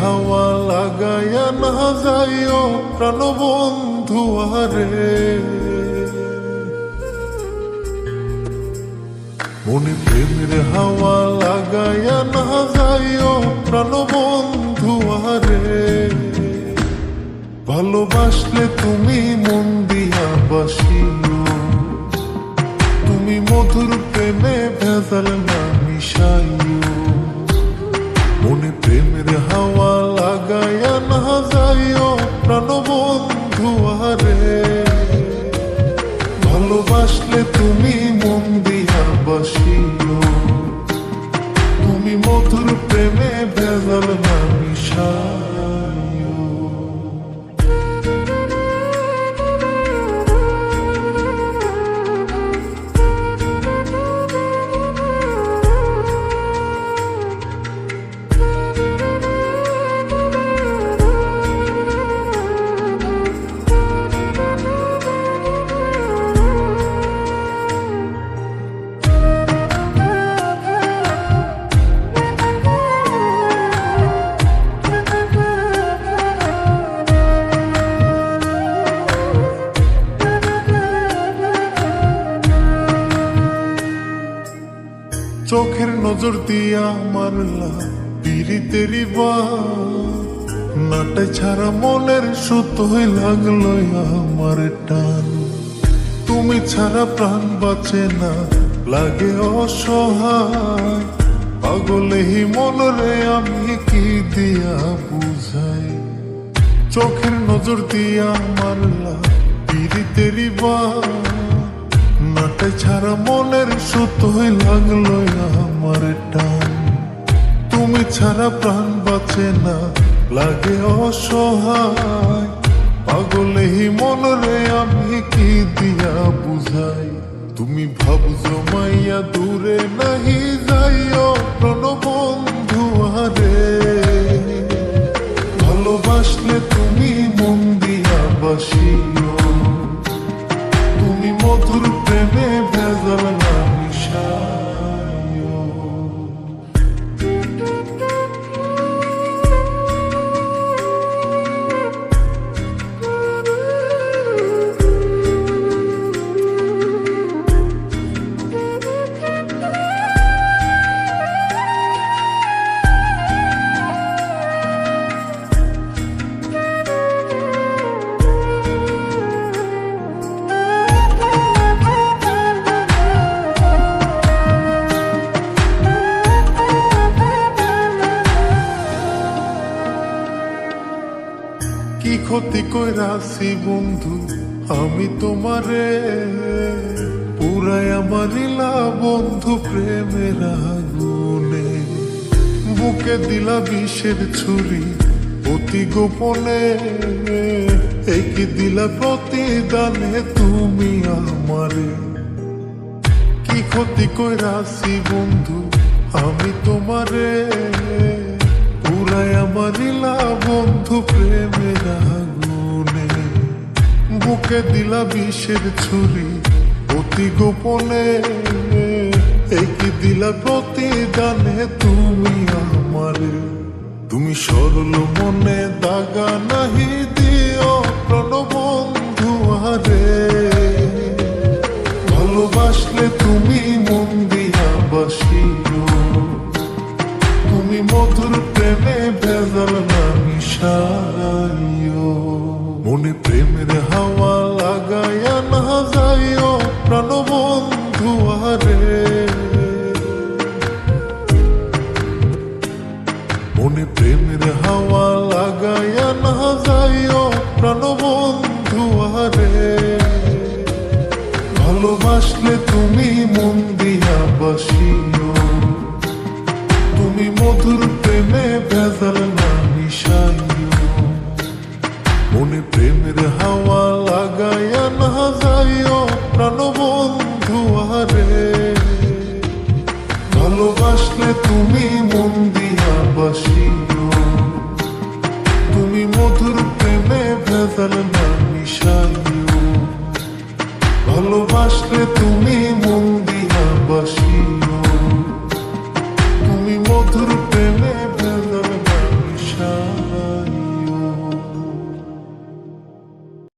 হাওয়া লাগাইয়া না যাইও প্রাণবন্ধু আরে, মনে প্রেমের হাওয়া লাগাইয়া না যাইও প্রাণবন্ধু আরে। ভালোবাসলে তুমি মন দিয়া বাসিও, তুমি মধুর প্রেমে ভেজাল না মিশাইও। মনে প্রেমের হাওয়া লাগাইয়া না যাইও প্রাণবন্ধু আরে। ভালোবাসলে তুমি মন দিয়া বাসিও, তুমি মধুর প্রেমে ভেজাল না মিশাইও। চোখের নজর দিয়া মারলা পিরিতেরি নাটে ছাড়া মনের সুতোই লাগলো আমার টান। তুমি ছাড়া প্রাণ বাঁচে না, লাগে অসহায়। পাগলে হি মনরে আমি কি দিয়া বুঝাই। চোখের নজর দিয়া মারলা পিরিতেরি নাটে ছাড়া মনের সুতোই লাগলো আমার টান। তুমি ছাড়া প্রাণ বাঁচে না, লাগে অসহায়। পাগলে হি মনরে আমি কি দিয়া বুঝাই। তুমি ভাবছো মাইয়া দূরে নাহি যাইও প্রাণবন্ধু আরে। ভালোবাসলে তুমি মন দিয়া বাসিও, তুমি মধুর প্রেমে ভেজাল না মিশাইও। কি ক্ষতি কইরাছি বন্ধু আমি তোমারে, পুরাই আমারিলা বন্ধু প্রেমের আগুনে। বুকে দিলা বিষের ছুরি অতি গোপনে, একি দিলা প্রতিদানে তুমি আমারে। কি ক্ষতি কইরাছি বন্ধু আমি তোমারে, পুরাই আমারিলা বন্ধু প্রেমের আগুনে। বুকে দিলা বিষের ছুরি অতি গোপনে, একি দিলা প্রতিদানে তুমি আমারে। তুমি সরল মনে দাগা নাহি দিও প্রাণবন্ধু আরে। ভালোবাসলে তুমি মন দিয়া বাসিও, তুমি মধুর প্রেমে ভেজাল না মিশাইও। মনে প্রেমের হাওয়া লাগাইয়া না যাইও প্রাণবন্ধু আরে। মনে প্রেমের হাওয়া লাগাইয়া না যাইও প্রাণবন্ধু আরে। ভালোবাসলে তুমি মন দিয়া বাসিও, তুমি মধুর প্রেমে ভেজাল না মিশাইও। মনে প্রেমের হাওয়া লাগাইয়া না যাইও প্রাণবন্ধু আরে। ভালোবাসলে তুমি মন দিয়া বাসিও, তুমি মধুর প্রেমে ভেজাল